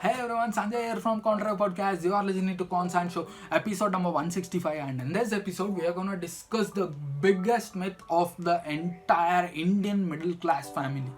Hey everyone, Sanjay here from Contra Podcast. You are listening to Consan Show, episode number 165. And in this episode, we are going to discuss the biggest myth of the entire Indian middle class family.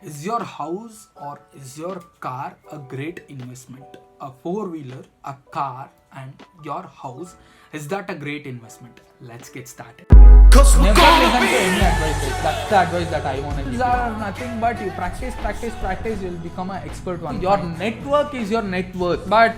Is your house or is your car a great investment? A four-wheeler, a car, and your house, is that a great investment? Let's get started. Never listen to any advice. That's the advice that I want to give. These are nothing but you practice, you'll become an expert one. Your network is your net worth. But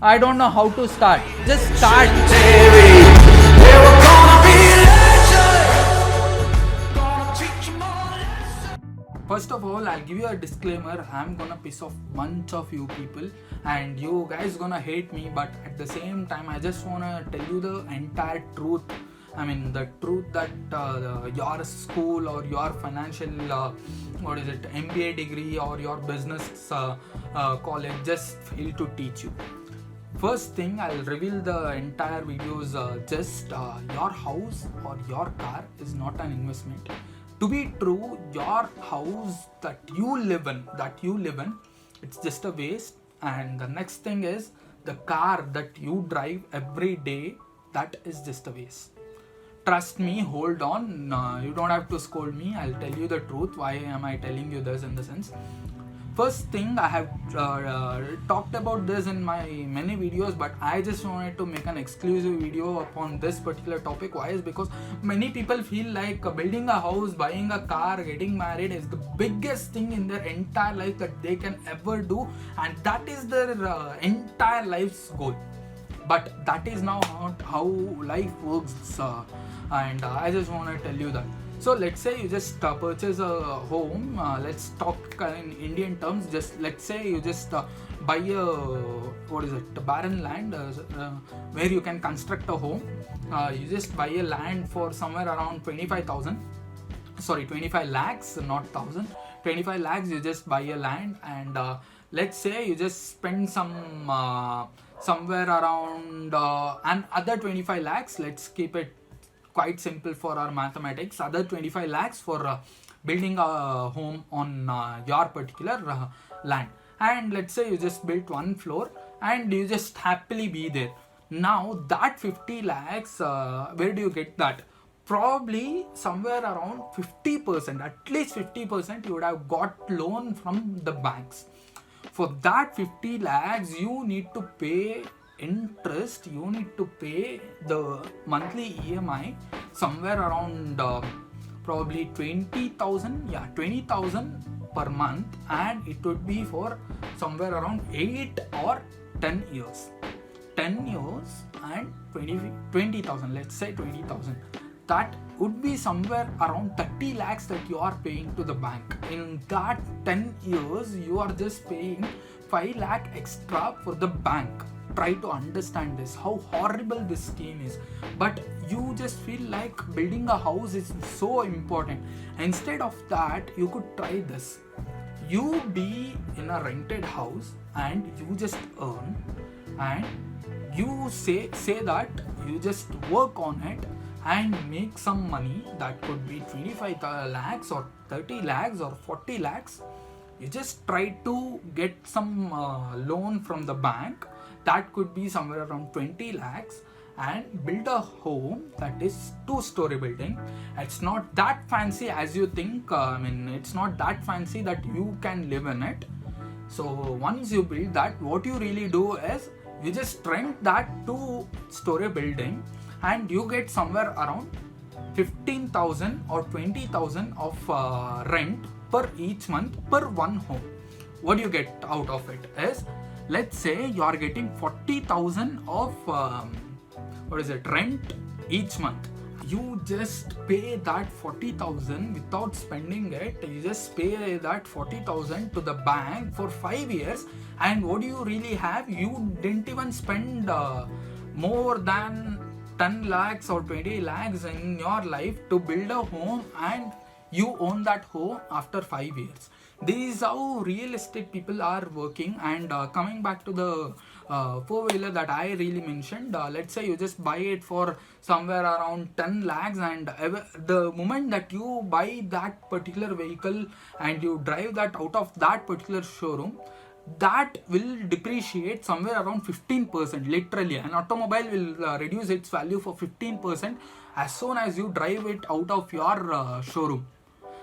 I don't know how to start. Just start. First of all, I'll give you a disclaimer. I'm gonna piss off bunch of you people and you guys gonna hate me, but at the same time I just wanna tell you the entire truth. I mean the truth that your school or your financial MBA degree or your business college just fail to teach you. First thing, I'll reveal the entire videos. Your house or your car is not an investment. To be true, your house that you live in, it's just a waste. And the next thing is the car that you drive every day, that is just a waste. Trust me, hold on. You don't have to scold me. I'll tell you the truth. Why am I telling you this in the sense? First thing, I have talked about this in my many videos, but I just wanted to make an exclusive video upon this particular topic. Why is because many people feel like building a house, buying a car, getting married is the biggest thing in their entire life that they can ever do, and that is their entire life's goal. But that is now not how life works, and I just want to tell you that. So let's say you just purchase a home. Let's talk in Indian terms. Just let's say you just buy a barren land where you can construct a home. You just buy a land for somewhere around 25 lakhs, not thousand. 25 lakhs. You just buy a land, and let's say you just spend somewhere around another 25 lakhs. Let's keep it quite simple for our mathematics. Other 25 lakhs for building a home on your particular land. And let's say you just built one floor and you just happily be there. Now that 50 lakhs, where do you get that? Probably somewhere around 50%, at least 50% you would have got loan from the banks. For that 50 lakhs, you need to pay interest, you need to pay the monthly EMI somewhere around probably 20,000 per month, and it would be for somewhere around 8 or 10 years. 10 years and 20,000, let's say 20,000. That would be somewhere around 30 lakhs that you are paying to the bank. In that 10 years, you are just paying 5 lakh extra for the bank. Try to understand this, how horrible this scheme is. But you just feel like building a house is so important. Instead of that, you could try this. You be in a rented house and you just earn, and you say that you just work on it and make some money. That could be 25 lakhs or 30 lakhs or 40 lakhs. You just try to get some loan from the bank. That could be somewhere around 20 lakhs and build a home that is 2-story building. It's not that fancy as you think. It's not that fancy that you can live in it. So once you build that, what you really do is you just rent that 2-story building and you get somewhere around 15,000 or 20,000 of rent per each month per one home. What you get out of it is, let's say you are getting 40,000 of rent each month. You just pay that 40,000 without spending it. You just pay that 40,000 to the bank for 5 years, and what do you really have? You didn't even spend more than 10 lakhs or 20 lakhs in your life to build a home, and you own that home after 5 years. This is how real estate people are working. And coming back to the four-wheeler that I really mentioned, let's say you just buy it for somewhere around 10 lakhs, and the moment that you buy that particular vehicle and you drive that out of that particular showroom, that will depreciate somewhere around 15%. Literally, an automobile will reduce its value for 15% as soon as you drive it out of your showroom.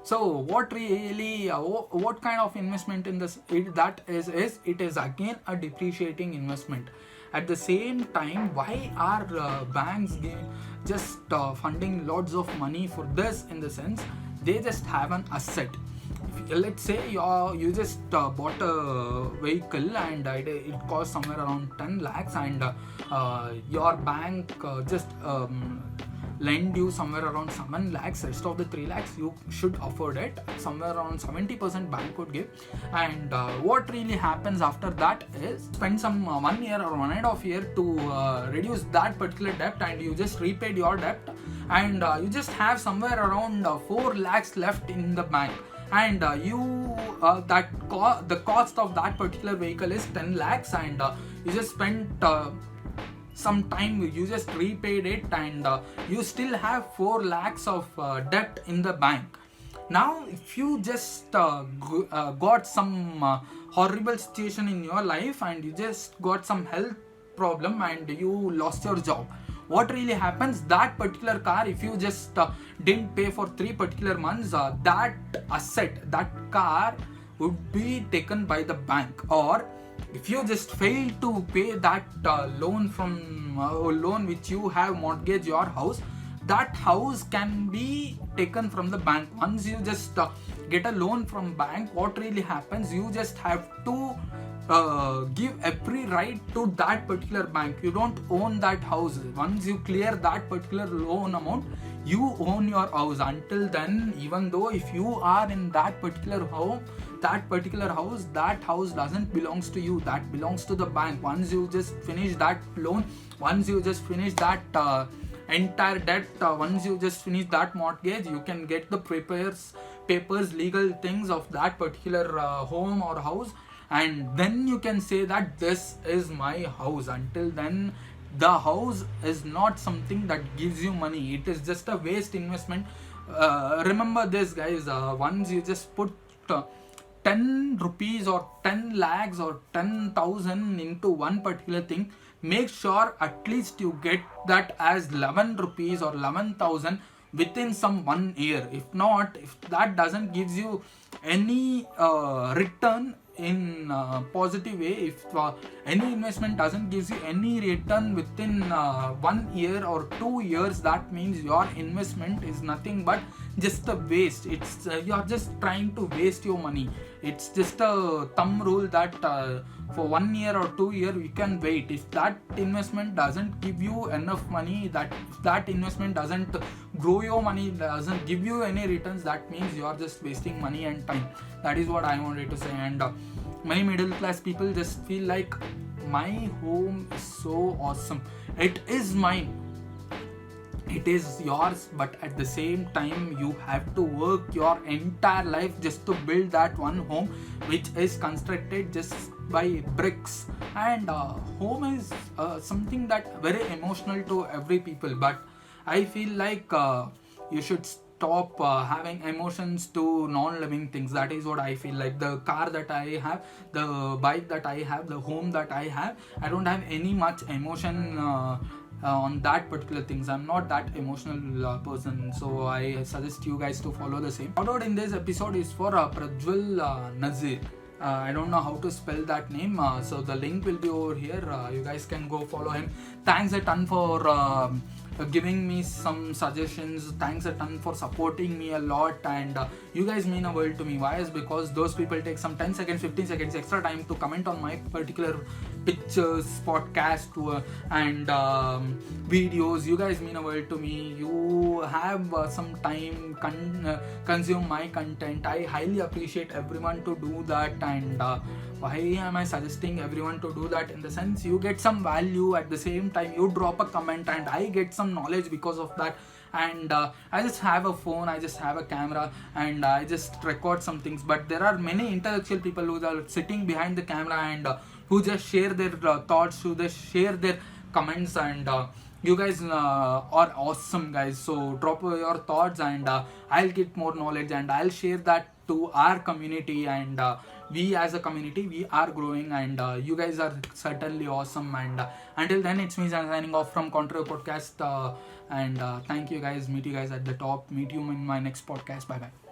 So what really, what kind of investment in this that is it is again a depreciating investment. At the same time, why are banks just funding lots of money for this? In the sense, they just have an asset. Let's say you just bought a vehicle and it costs somewhere around 10 lakhs, and your bank just lend you somewhere around 7 lakhs. Rest of the 3 lakhs you should afford it. Somewhere around 70% bank would give. And what really happens after that is spend some 1 year or 1.5 year to reduce that particular debt, and you just repaid your debt, and you just have somewhere around 4 lakhs left in the bank. And the cost of that particular vehicle is 10 lakhs, and you just spent some time, you just repaid it, and you still have 4 lakhs of debt in the bank. Now if you just got some horrible situation in your life, and you just got some health problem, and you lost your job, what really happens? That particular car, if you just didn't pay for 3 particular months, that asset, that car would be taken by the bank. Or if you just fail to pay that loan which you have mortgaged your house, that house can be taken from the bank. Once you just get a loan from bank, what really happens? You just have to give every right to that particular bank. You don't own that house. Once you clear that particular loan amount, you own your house. Until then, even though if you are in that particular home, that house doesn't belongs to you, that belongs to the bank. Once you just finish that loan, once you just finish that entire debt, once you just finish that mortgage, you can get the papers, legal things of that particular home or house, and then you can say that this is my house. Until then, the house is not something that gives you money. It is just a waste investment. Remember this, guys. Once you just put 10 rupees or 10 lakhs or 10,000 into one particular thing, make sure at least you get that as 11 rupees or 11,000 within some 1 year. If not, if that doesn't gives you any return in positive way, if any investment doesn't gives you any return within 1 year or 2 years, that means your investment is nothing but just a waste. It's you're just trying to waste your money. It's just a thumb rule that for 1 year or 2 year we can wait. If that investment doesn't give you enough money, that if that investment doesn't grow your money, doesn't give you any returns, that means you are just wasting money and time. That is what I wanted to say. And many middle class people just feel like, my home is so awesome, it is mine, it is yours, but at the same time you have to work your entire life just to build that one home which is constructed just by bricks. And home is something that very emotional to every people, but I feel like you should stop having emotions to non-living things. That is what I feel like. The car that I have, the bike that I have, the home that I have, I don't have any much emotion on that particular things. I'm not that emotional person, so I suggest you guys to follow the same. Shout out in this episode is for Prajwal Nazir. I don't know how to spell that name, so the link will be over here. You guys can go follow him. Thanks a ton for giving me some suggestions. Thanks a ton for supporting me a lot, and you guys mean a world to me. Why? Is because those people take some 10 seconds, 15 seconds extra time to comment on my particular pictures, podcast and videos. You guys mean a world to me. You have some time consume my content. I highly appreciate everyone to do that. And why am I suggesting everyone to do that? In the sense, you get some value, at the same time you drop a comment and I get some knowledge because of that. And I just have a phone, I just have a camera, and I just record some things. But there are many intellectual people who are sitting behind the camera and who just share their thoughts, who just share their comments. And you guys are awesome, guys. So drop your thoughts, and I'll get more knowledge and I'll share that to our community. And we as a community, we are growing, and you guys are certainly awesome. And until then, it's me signing off from Contra Podcast. And thank you guys. Meet you guys at the top. Meet you in my next podcast. Bye bye.